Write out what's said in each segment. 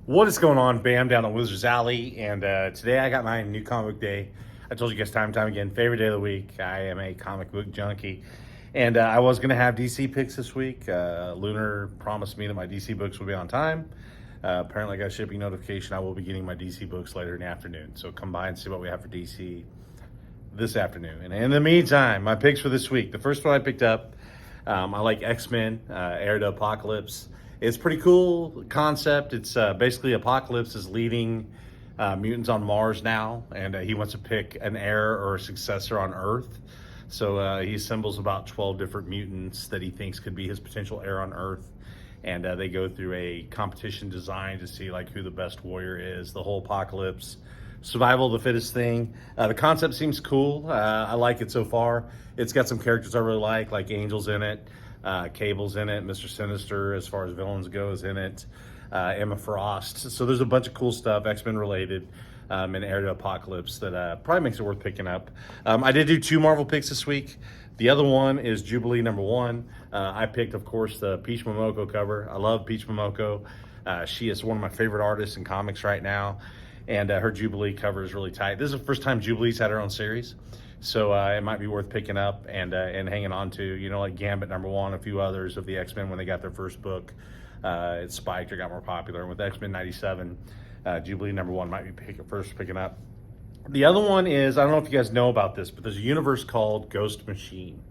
What is going on, Bam, down at Wizards Alley? And today I got my new comic book day. I told you guys time and time again, favorite day of the week. I am a comic book junkie. And I was going to have DC picks this week. Lunar promised me that my DC books would be on time. Apparently I got a shipping notification. I will be getting my DC books later in the afternoon. So come by and see what we have for DC this afternoon. And in the meantime, my picks for this week. The first one I picked up, I like X-Men, Heir to Apocalypse. It's pretty cool concept. It's basically Apocalypse is leading mutants on Mars now, and he wants to pick an heir or a successor on Earth. So he assembles about 12 different mutants that he thinks could be his potential heir on Earth. And they go through a competition design to see like who the best warrior is, the whole Apocalypse, survival of the fittest thing. The concept seems cool. I like it so far. It's got some characters I really like Angel's in it. Cable's in it, Mr. Sinister, as far as villains go, is in it, Emma Frost. So there's a bunch of cool stuff, X-Men related, in Heir to Apocalypse that probably makes it worth picking up. I did do 2 Marvel picks this week. The other one is Jubilee #1. I picked, of course, the Peach Momoko cover. I love Peach Momoko. She is one of my favorite artists in comics right now, and her Jubilee cover is really tight. This is the first time Jubilee's had her own series. So it might be worth picking up and hanging on to, you know, like Gambit #1, a few others of the X-Men when they got their first book. It spiked or got more popular. And with X-Men 97, Jubilee #1 might be picking up. The other one is, I don't know if you guys know about this, but there's a universe called Ghost Machine.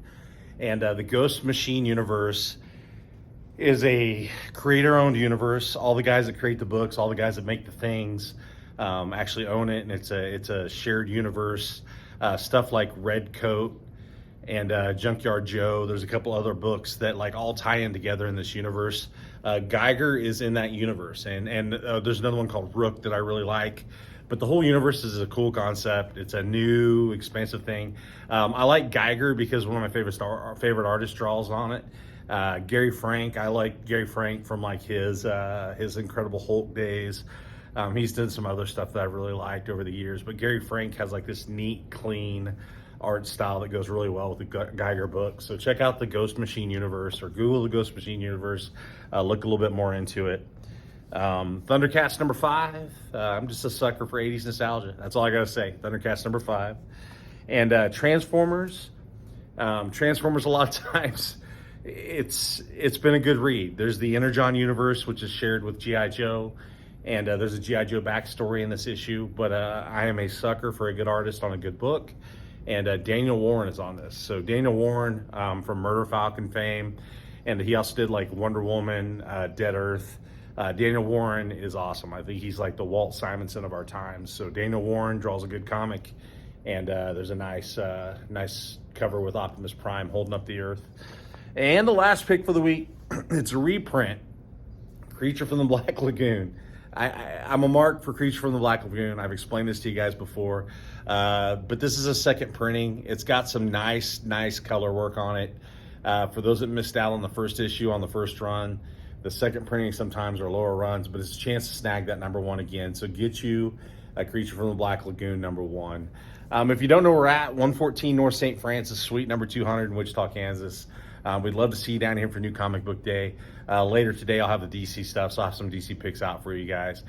And the Ghost Machine universe is a creator-owned universe. All the guys that create the books, all the guys that make the things actually own it, and it's a shared universe. Stuff like Red Coat and Junkyard Joe. There's a couple other books that like all tie in together in this universe. Geiger is in that universe, and there's another one called Rook that I really like. But the whole universe is a cool concept. It's a new, expansive thing. I like Geiger because one of my favorite artist draws on it. Gary Frank. I like Gary Frank from like his Incredible Hulk days. He's done some other stuff that I've really liked over the years, but Gary Frank has like this neat, clean art style that goes really well with the Geiger book. So check out the Ghost Machine universe or Google the Ghost Machine universe. Look a little bit more into it. Thundercats #5. I'm just a sucker for 80s nostalgia. That's all I gotta say. Thundercats #5. And Transformers. Transformers a lot of times, it's been a good read. There's the Energon universe, which is shared with G.I. Joe. And there's a G.I. Joe backstory in this issue, but I am a sucker for a good artist on a good book. And Daniel Warren is on this. So Daniel Warren from Murder Falcon fame, and he also did like Wonder Woman, Dead Earth. Daniel Warren is awesome. I think he's like the Walt Simonson of our times. So Daniel Warren draws a good comic, and there's a nice cover with Optimus Prime holding up the Earth. And the last pick for the week, it's a reprint, Creature from the Black Lagoon. I'm a mark for Creature from the Black Lagoon. I've explained this to you guys before, but this is a second printing. It's got some nice color work on it. For those that missed out on the first issue on the first run, the second printing sometimes are lower runs, but it's a chance to snag that #1 again. So get you a Creature from the Black Lagoon #1. If you don't know where we're at, 114 North St. Francis, Suite number 200 in Wichita, Kansas. We'd love to see you down here for New Comic Book Day. Later today, I'll have the DC stuff, so I'll have some DC picks out for you guys.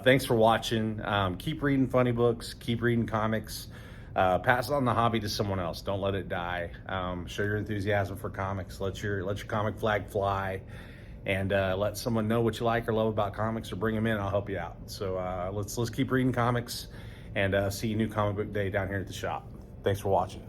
Thanks for watching. Keep reading funny books. Keep reading comics. Pass on the hobby to someone else. Don't let it die. Show your enthusiasm for comics. Let your comic flag fly, and let someone know what you like or love about comics, or bring them in. I'll help you out. So let's keep reading comics, and see you New Comic Book Day down here at the shop. Thanks for watching.